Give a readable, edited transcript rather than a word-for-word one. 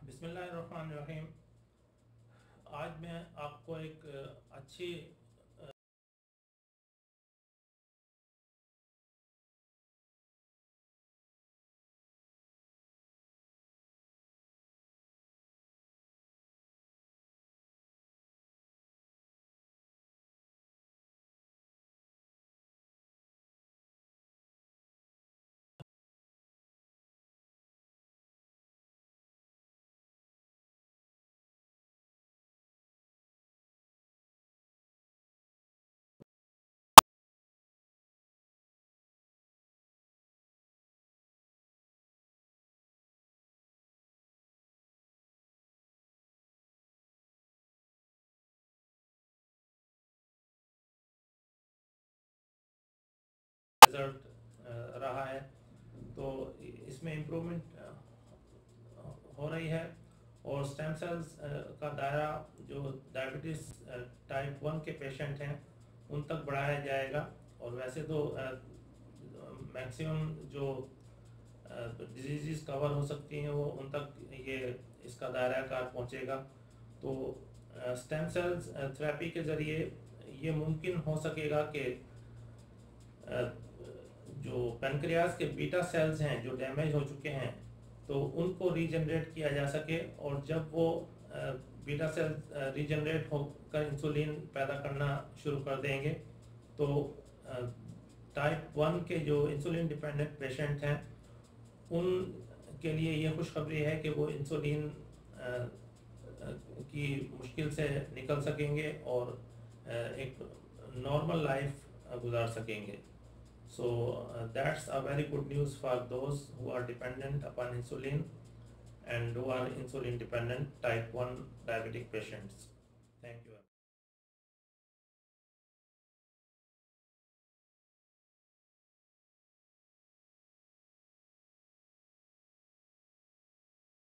बिस्मिल्लाहिर्रहमानिर्रहीम। आज मैं आपको एक अच्छी रिजल्ट रहा है, तो इसमें इम्प्रूवमेंट हो रही है और स्टेम सेल्स का दायरा जो डायबिटीज़ टाइप 1 के पेशेंट हैं उन तक बढ़ाया जाएगा। और वैसे तो मैक्सिमम जो डिजीज़ कवर हो सकती हैं वो उन तक ये इसका दायरा कार पहुँचेगा। तो स्टेम सेल्स थेरेपी के ज़रिए ये मुमकिन हो सकेगा कि जो पैनक्रियाज के बीटा सेल्स हैं जो डैमेज हो चुके हैं तो उनको रीजनरेट किया जा सके, और जब वो बीटा सेल्स रीजनरेट होकर इंसुलिन पैदा करना शुरू कर देंगे तो टाइप 1 के जो इंसुलिन डिपेंडेंट पेशेंट हैं उन के लिए ये खुशखबरी है कि वो इंसुलिन की मुश्किल से निकल सकेंगे और एक नॉर्मल लाइफ गुजार सकेंगे। So that's a very good news for those who are dependent upon insulin and who are insulin dependent type 1 diabetic patients. Thank you.